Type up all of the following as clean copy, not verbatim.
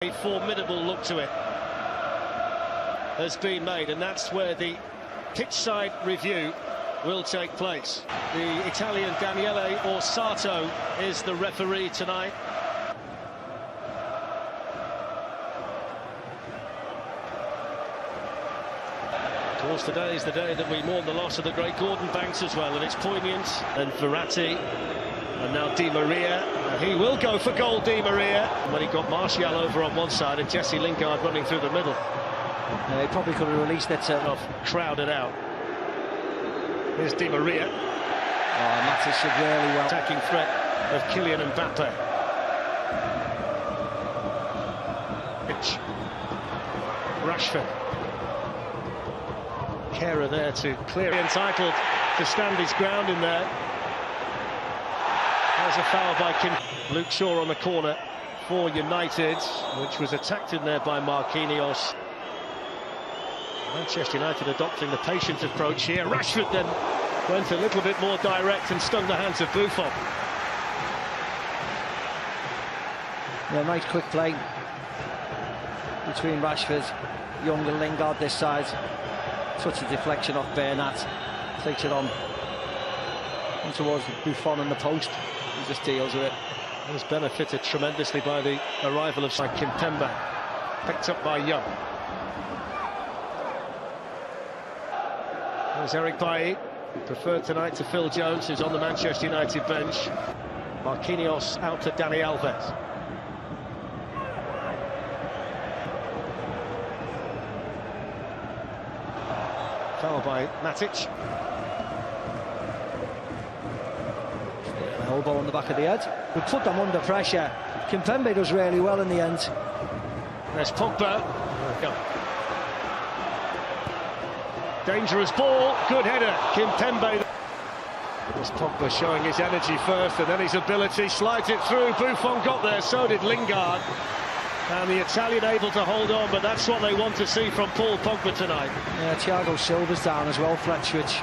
very formidable look to it has been made, and that's where the pitch-side review will take place. The Italian Daniele Orsato is the referee tonight. Of course, today is the day that we mourn the loss of the great Gordon Banks as well, and it's poignant. And Verratti, and now Di Maria. He will go for goal, Di Maria. When he got Martial over on one side and Jesse Lingard running through the middle. He probably could have released it. Crowded out. Here's Di Maria. Oh, Matic did really well. Attacking threat of Kylian Mbappe. Rashford. Kehrer there to clear. Entitled to stand his ground in there. There's a foul by Luke Shaw on the corner for United, which was attacked in there by Marquinhos. Manchester United adopting the patient approach here. Rashford then went a little bit more direct and stung the hands of Buffon. Yeah, nice quick play between Rashford, Young and Lingard this side. Such a deflection off Bernat. Takes it on towards Buffon and the post. He just deals with it. He was benefited tremendously by the arrival of Kimpembe. Picked up by Young. There's Eric Bailly, preferred tonight to Phil Jones, who's on the Manchester United bench. Marquinhos out to Dani Alves. Foul by Matic. Elbow on the back of the head. We put them under pressure. Kimpembe does really well in the end. There's Pogba. Go. Dangerous ball, good header, Kimpembe. There's Pogba showing his energy first and then his ability, slides it through. Buffon got there, so did Lingard. And the Italian able to hold on, but that's what they want to see from Paul Pogba tonight. Yeah, Thiago Silva's down as well, Fletch, which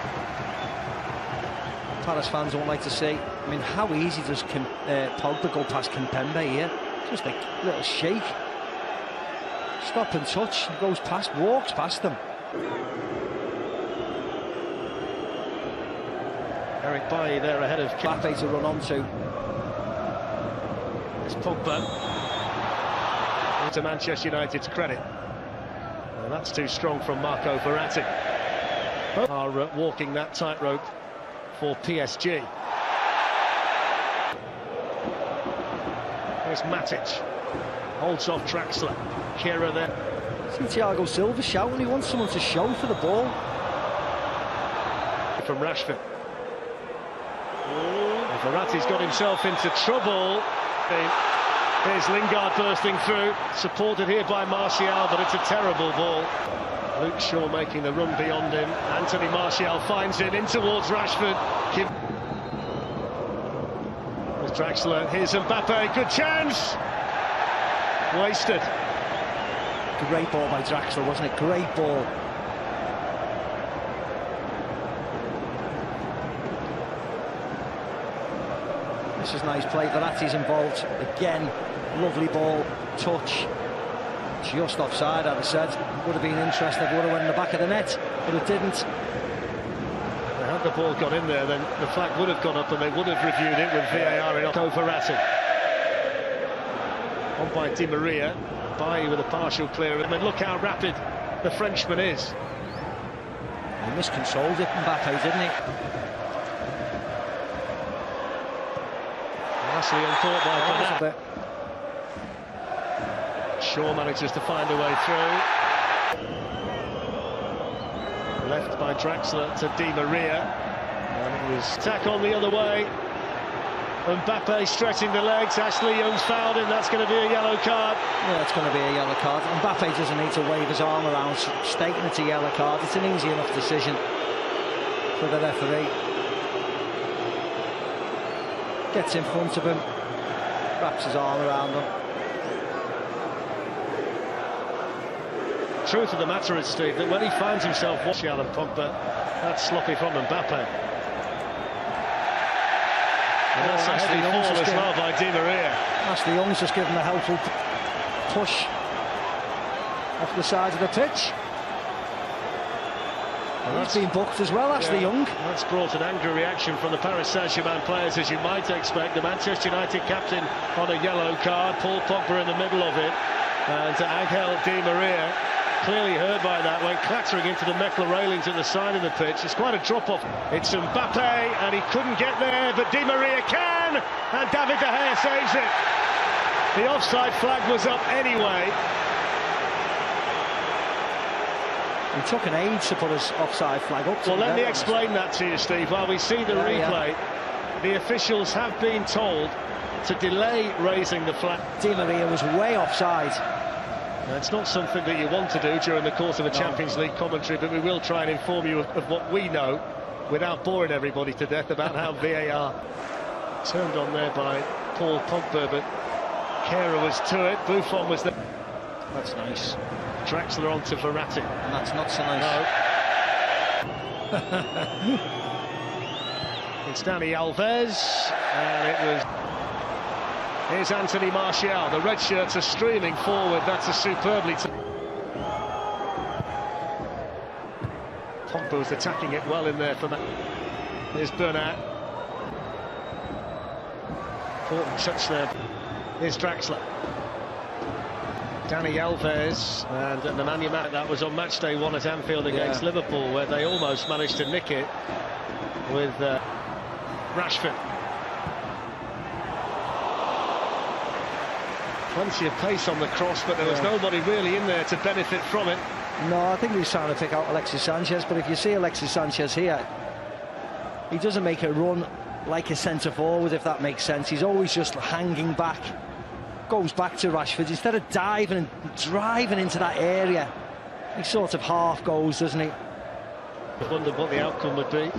Paris fans won't like to see. I mean, how easy does Pogba go past Kimpembe here? Just a little shake. Stop and touch, goes past, walks past them. Eric Bailly there ahead of Mbappe to run onto. It's Pogba. To Manchester United's credit. Well, that's too strong from Marco Verratti. Are walking that tightrope for PSG. There's Matic. Holds off Draxler. Kehrer there. See Thiago Silva shouting, he wants someone to show for the ball. From Rashford. Verratti's got himself into trouble. Here's Lingard bursting through, supported here by Martial, but it's a terrible ball. Luke Shaw making the run beyond him. Anthony Martial finds it in towards Rashford. There's Draxler, here's Mbappe, good chance! Wasted. Great ball by Draxler, wasn't it? Great ball. This is nice play. Verratti's involved again. Lovely ball, touch. Just offside, I'd have said. Would have been interesting if it would have went in the back of the net, but it didn't. Had the ball got in there, then the flag would have gone up and they would have reviewed it with VAR in Verratti. On by Di Maria. Bailly with a partial clear. I mean, look how rapid the Frenchman is. He miscontrolled it, Mbappe, didn't he? Nicely uncaught by Bernat. Shaw manages to find a way through. Left by Draxler to Di Maria. And it was attack on the other way. Mbappe stretching the legs. Ashley Young's fouled him. That's going to be a yellow card. Yeah, it's going to be a yellow card. Mbappe doesn't need to wave his arm around stating it's a yellow card. It's an easy enough decision for the referee. Gets in front of him, wraps his arm around him. Truth of the matter is, Steve, that when he finds himself watching Alan Pogba, that's sloppy from Mbappe. And that's a heavy fall as well by Di Maria. Ashley Young's just given a helpful push off the side of the pitch. Well, he's been booked as well, Ashley Young. That's brought an angry reaction from the Paris Saint-Germain players, as you might expect. The Manchester United captain on a yellow card, Paul Pogba in the middle of it, and Angel Di Maria clearly hurt by that, went clattering into the metal railings at the side of the pitch. It's quite a drop-off. It's Mbappe, and he couldn't get there, but Di Maria can, and David De Gea saves it. The offside flag was up anyway. It took an age to put his offside flag up. Well, let me explain that to you, Steve. While we see the replay, the officials have been told to delay raising the flag. Di Maria was way offside. It's not something that you want to do during the course of a Champions League commentary, but we will try and inform you of what we know without boring everybody to death about how VAR turned on there by Paul Pogba, but Kehrer was to it, Buffon was there. That's nice. Draxler on to Verratti. And that's not so nice. No. It's Dani Alves, and it was... Here's Anthony Martial. The red shirts are streaming forward. That's a superbly... Pogba was attacking it well in there for that. Here's Bernat. Important touch there. Here's Draxler. Dani Alves and Nemanja Matic. That was on match day 1 at Anfield against Liverpool, where they almost managed to nick it with Rashford. Plenty of pace on the cross, but there was nobody really in there to benefit from it. No, I think he was trying to pick out Alexis Sanchez, but if you see Alexis Sanchez here, he doesn't make a run like a centre forward, if that makes sense. He's always just hanging back, goes back to Rashford instead of diving and driving into that area. He sort of half goes, doesn't he? I wondered what the outcome would be.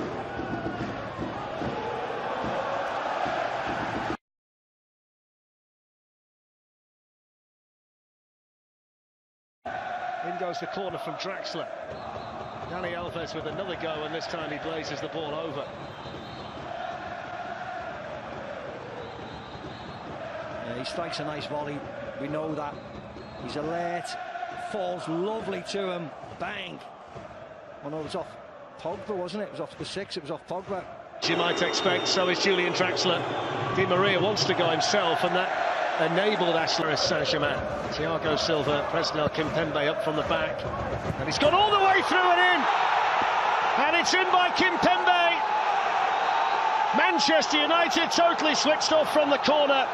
In goes the corner from Draxler. Dani Alves with another go, and this time he blazes the ball over. Yeah, he strikes a nice volley, we know that. He's alert, falls lovely to him, bang. Oh no, it was off Pogba, wasn't it? It was off the 6, it was off Pogba. As you might expect, so is Julian Draxler. Di Maria wants to go himself, and that enabled Paris Saint-Germain. Thiago Silva, Presnel Kimpembe up from the back, and he's gone all the way through and in, and it's in by Kimpembe. Manchester United totally switched off from the corner.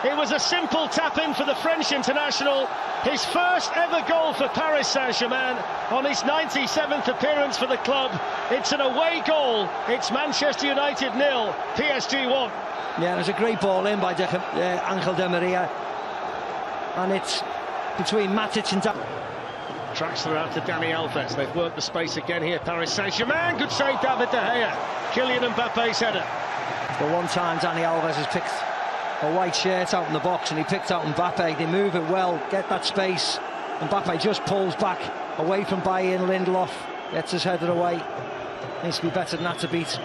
It was a simple tap-in for the French international, his first ever goal for Paris Saint-Germain on his 97th appearance for the club. It's an away goal. It's Manchester United 0, PSG 1. Yeah, there's a great ball in by Angel Di Maria, and it's between Matic and Draxler out to Dani Alves. They've worked the space again here. Paris Saint-Germain. Good save, David De Gea. Kylian Mbappe's header. The one time Dani Alves has picked a white shirt out in the box, and he picked out Mbappe. They move it well, get that space. Mbappe just pulls back away from Bayern. Lindelof gets his header away. Needs to be better than that to beat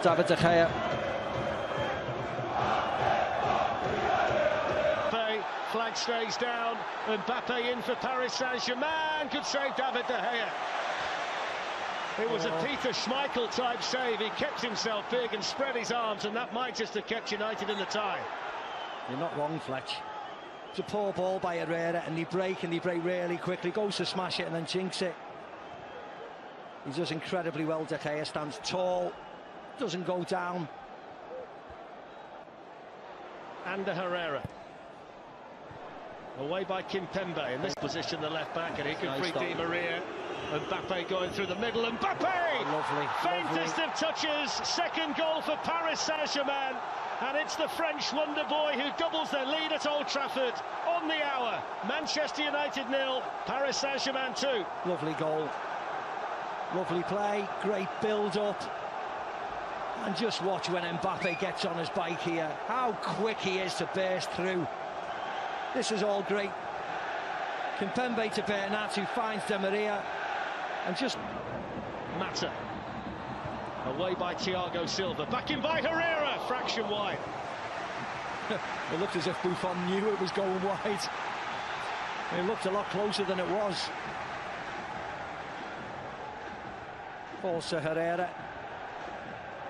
David De Gea. Flag stays down. Mbappe in for Paris Saint-Germain. Good save, David De Gea. It was a Peter Schmeichel type save. He kept himself big and spread his arms, and that might just have kept United in the tie. You're not wrong, Fletch. It's a poor ball by Herrera, and they break really quickly. Goes to smash it and then jinx it. He does incredibly well. De Gea stands tall, doesn't go down. And Herrera. Away by Kimpembe in this position, the left back, and he can free Di Maria. Mbappe going through the middle. Mbappe! Lovely. Faintest of touches. Second goal for Paris Saint-Germain. And it's the French wonder boy who doubles their lead at Old Trafford on the hour. Manchester United 0, Paris Saint-Germain 2. Lovely goal. Lovely play. Great build-up. And just watch when Mbappe gets on his bike here. How quick he is to burst through. This is all great. Kimpembe to Bernat, who finds Di Maria, and just Mata. Away by Thiago Silva. Back in by Herrera. Fraction wide. It looked as if Buffon knew it was going wide. It looked a lot closer than it was. Falls to Herrera.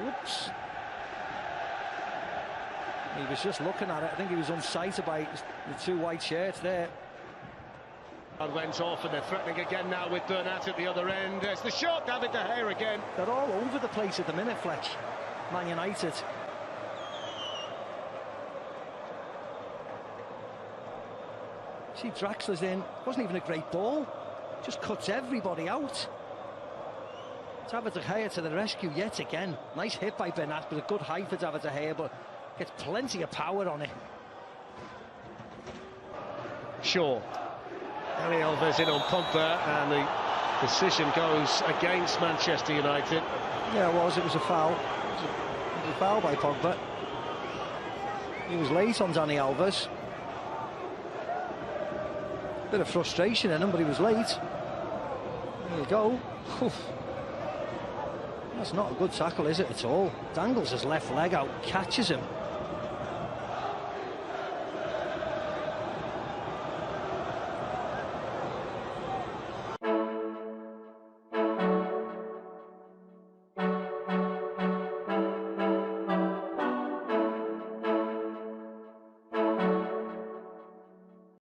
Whoops. He was just looking at it. I think he was unsighted by the two white shirts there. And went off, and they're threatening again now with Bernat at the other end. It's the shot, David De Gea again. They're all over the place at the minute, Fletch. Man United. See, Draxler's in. Wasn't even a great ball. Just cuts everybody out. David De Gea to the rescue yet again. Nice hit by Bernat, but a good height for David De Gea, but gets plenty of power on it. Shaw. Dani Alves in on Pogba, and the decision goes against Manchester United. Yeah, it was. It was a foul. It was a foul by Pogba. He was late on Dani Alves. Bit of frustration in him, but he was late. There you go. That's not a good tackle, is it, at all? Dangles his left leg out, catches him.